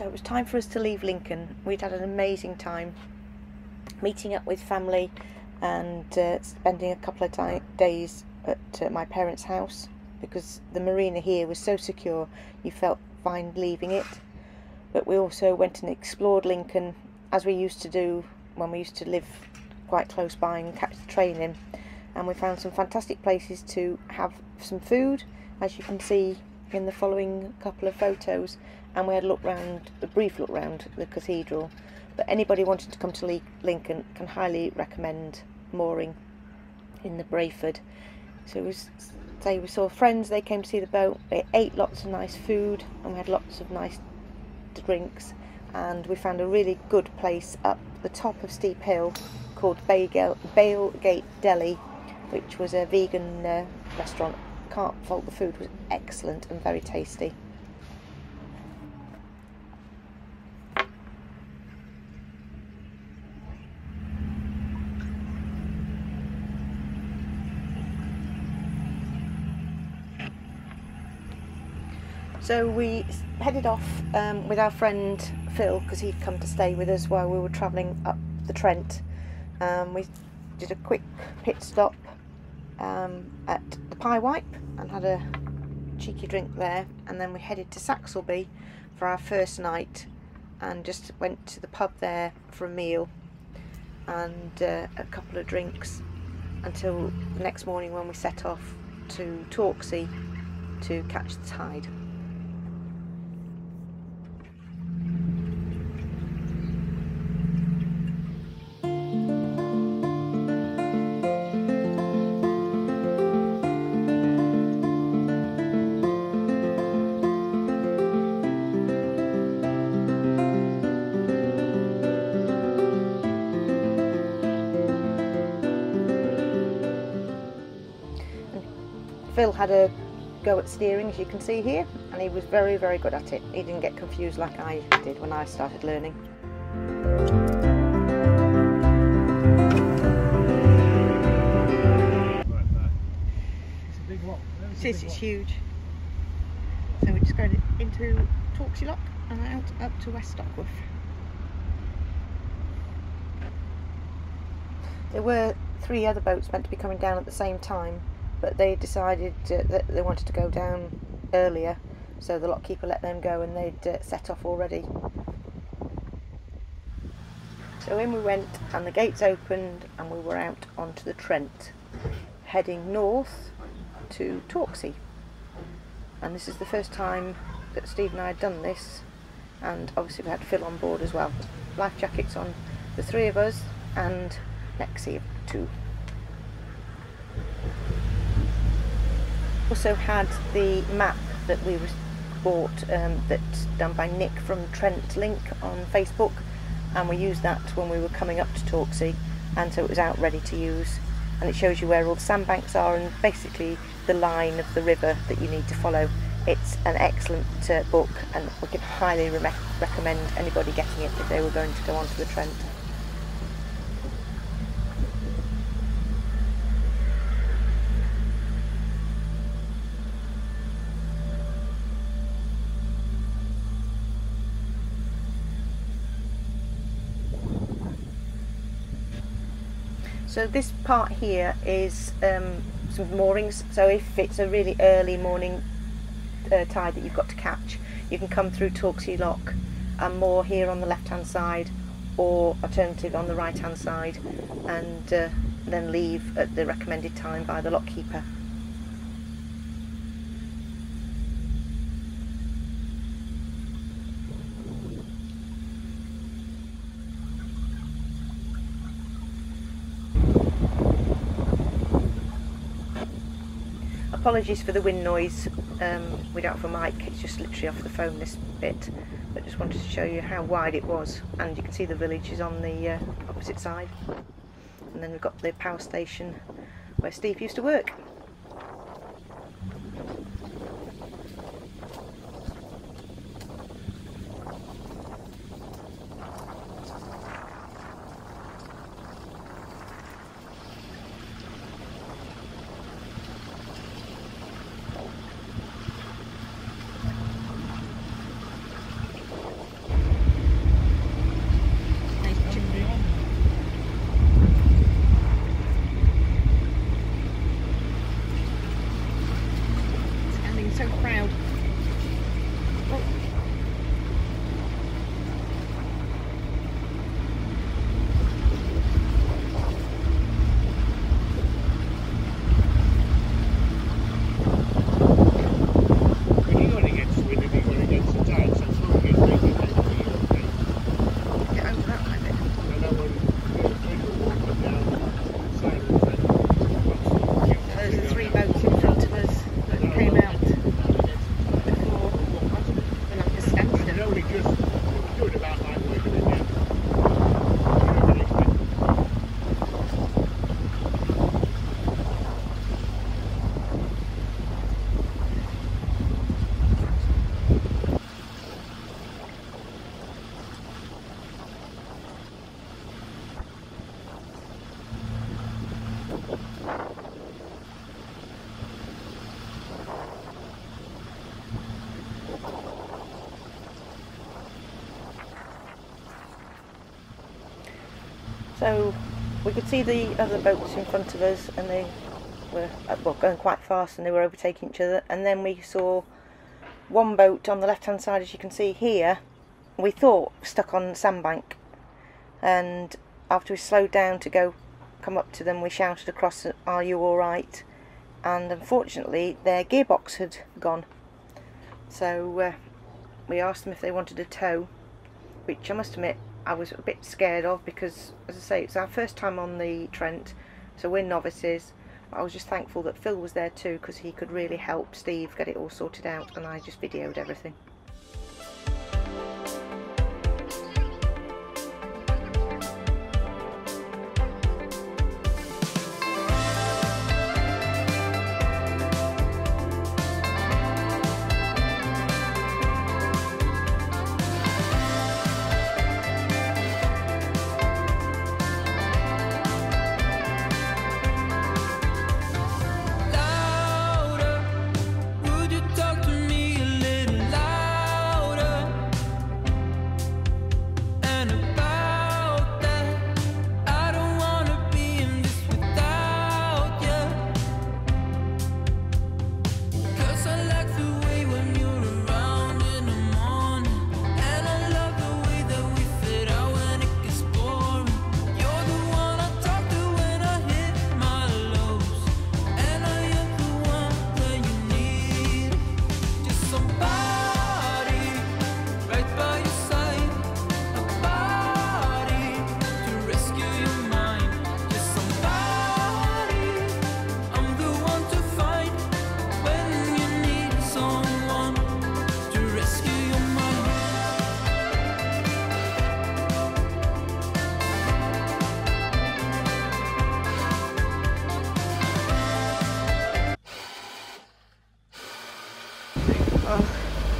So it was time for us to leave Lincoln. We'd had an amazing time meeting up with family and spending a couple of days at my parents' house, because the marina here was so secure you felt fine leaving it. But we also went and explored Lincoln, as we used to do when we used to live quite close by and catch the train in, and we found some fantastic places to have some food, as you can see in the following couple of photos, and we had a brief look round the cathedral. But anybody wanting to come to Lincoln can highly recommend mooring in the Brayford. So we saw friends, they came to see the boat, they ate lots of nice food, and we had lots of nice drinks, and we found a really good place up the top of Steep Hill called Bailgate Deli, which was a vegan restaurant. Can't fault the food, was excellent and very tasty. So we headed off with our friend Phil, because he'd come to stay with us while we were travelling up the Trent. We did a quick pit stop at the Pie Wipe and had a cheeky drink there, and then we headed to Saxelby for our first night and just went to the pub there for a meal and a couple of drinks until the next morning, when we set off to Torksey to catch the tide. Phil had a go at steering, as you can see here, and he was very, very good at it. He didn't get confused like I did when I started learning. It's a big rock. It's huge. So we're just going into Torksey Lock and out up to West Stockworth. There were 3 other boats meant to be coming down at the same time, but they decided that they wanted to go down earlier, so the lockkeeper let them go and they'd set off already. So in we went, and the gates opened and we were out onto the Trent, heading north to Torksey. And this is the first time that Steve and I had done this, and obviously we had Phil on board as well. Life jackets on the 3 of us and Lexi of 2. Also had the map that we bought that's done by Nick from Trent Link on Facebook, and we used that when we were coming up to Torksey, and so it was out ready to use, and it shows you where all the sandbanks are and basically the line of the river that you need to follow. It's an excellent book, and we can highly recommend anybody getting it if they were going to go onto the Trent. So this part here is some moorings, so if it's a really early morning tide that you've got to catch, you can come through Torksey Lock and moor here on the left hand side, or alternative on the right hand side, and then leave at the recommended time by the lockkeeper. Apologies for the wind noise, we don't have a mic, it's just literally off the phone this bit, but just wanted to show you how wide it was, and you can see the village is on the opposite side, and then we've got the power station where Steve used to work. So we could see the other boats in front of us, and they were well, going quite fast, and they were overtaking each other. And then we saw one boat on the left hand side, as you can see here, we thought stuck on the sandbank, and after we slowed down to come up to them, we shouted across, "Are you alright?" And unfortunately their gearbox had gone, so we asked them if they wanted a tow, which I must admit I was a bit scared of, because, as I say, it's our first time on the Trent, so we're novices. But I was just thankful that Phil was there too, because he could really help Steve get it all sorted out, and I just videoed everything.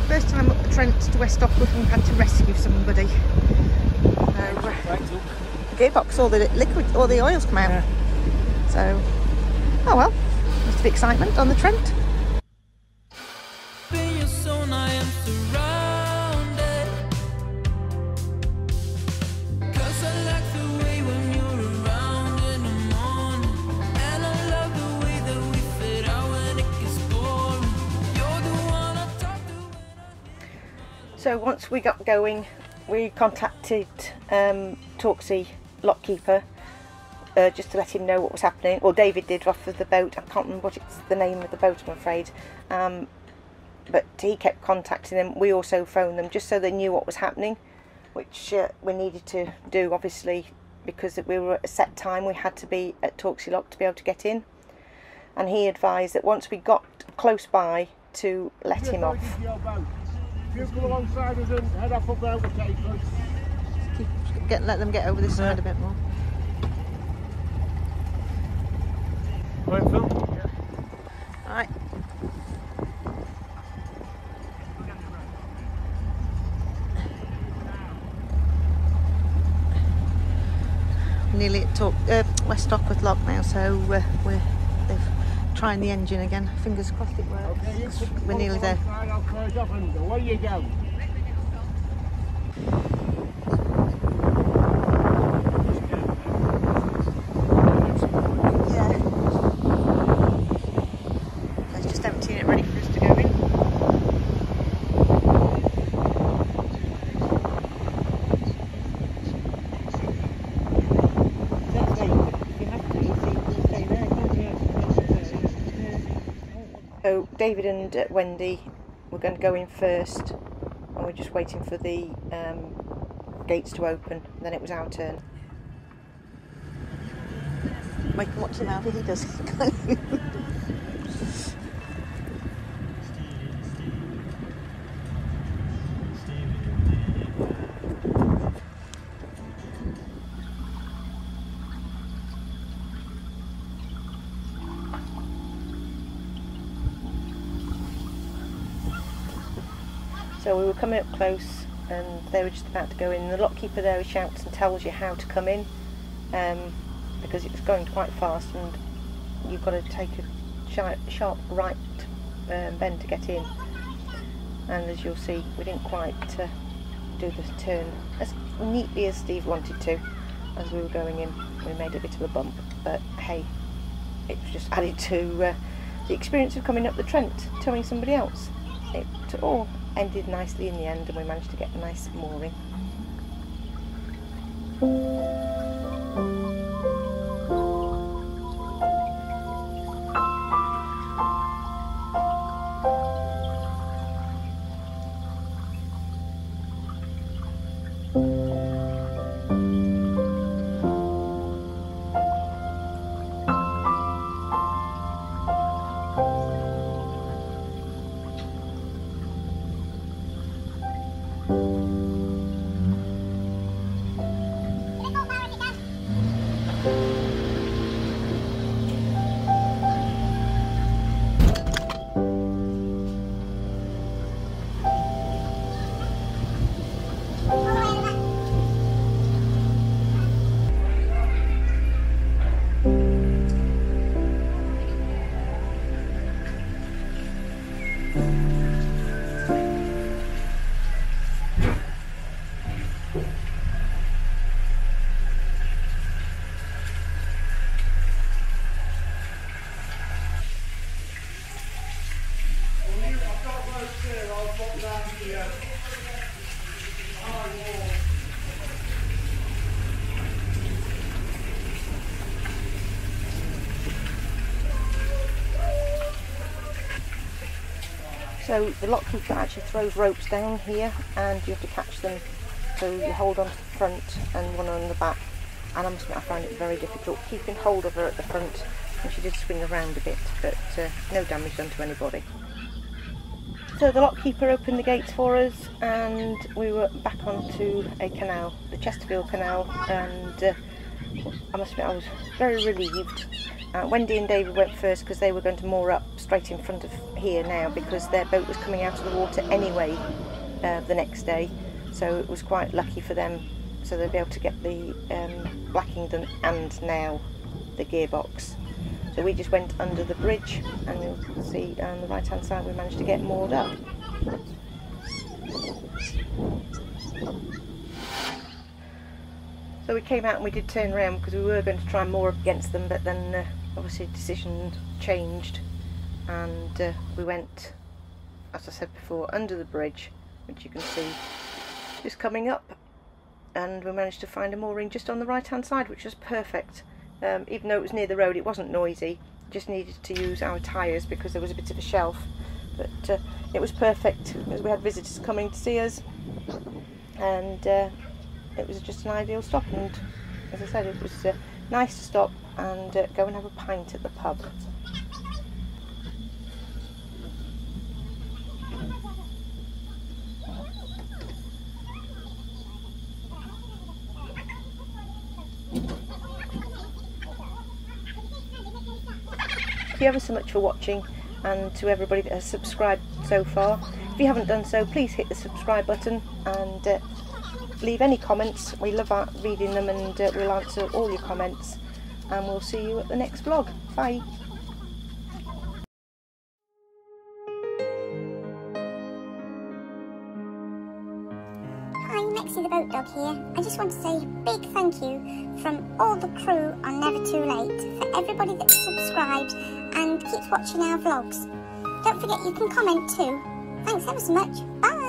First time up the Trent to West Ockwood, and we've had to rescue somebody. Gearbox, all the liquid, all the oils come out. Yeah. So, oh well, must be excitement on the Trent. So once we got going, we contacted Torksey lockkeeper just to let him know what was happening. Well, David did, off of the boat. I can't remember what it's the name of the boat, I'm afraid. But he kept contacting them. We also phoned them just so they knew what was happening, which we needed to do, obviously, because we were at a set time. We had to be at Torksey Lock to be able to get in. And he advised that once we got close by, to let him off. You come alongside us and head off up there with takers. Let them get over this side a bit more. Right, Phil? Yeah. Alright. Nearly at West Ockwood Lock now, so they've trying the engine again. Fingers crossed it works. Okay, we're nearly there. I'll close off and away you go. Yeah. Let's just empty it, ready for us to go in. So David and Wendy were going to go in first, and we're just waiting for the gates to open. Then it was our turn. Make him watch him out if he does. So we were coming up close, and they were just about to go in. The lockkeeper there, he shouts and tells you how to come in, because it's going quite fast, and you've got to take a sharp right bend to get in. And as you'll see, we didn't quite do the turn as neatly as Steve wanted to, as we were going in. We made a bit of a bump, but hey, it just added to the experience of coming up the Trent, towing somebody else. It all ended nicely in the end, and we managed to get a nice mooring. So the lock keeper actually throws ropes down here, and you have to catch them, so you hold on to the front and one on the back, and I must admit I found it very difficult keeping hold of her at the front, and she did swing around a bit, but no damage done to anybody. So the lock keeper opened the gates for us, and we were back onto a canal, the Chesterfield Canal, and I must admit I was very relieved. Wendy and David went first because they were going to moor up straight in front of here now, because their boat was coming out of the water anyway the next day, so it was quite lucky for them, so they'll be able to get the Blackington and now the gearbox. So we just went under the bridge, and you'll see on the right hand side we managed to get moored up. So we came out and we did turn around because we were going to try and moor up against them, but then obviously decision changed, and we went, as I said before, under the bridge, which you can see just coming up, and we managed to find a mooring just on the right hand side, which was perfect. Even though it was near the road, it wasn't noisy, just needed to use our tyres because there was a bit of a shelf, but it was perfect because we had visitors coming to see us, and it was just an ideal stop. And as I said, it was nice to stop and go and have a pint at the pub. Thank you ever so much for watching, and to everybody that has subscribed so far. If you haven't done so, please hit the subscribe button and leave any comments. We love reading them, and we'll answer all your comments, and we'll see you at the next vlog. Bye. Hi, Mexi the Boat Dog here. I just want to say a big thank you from all the crew on Never Too Late for everybody that subscribes and keeps watching our vlogs. Don't forget you can comment too. Thanks ever so much. Bye.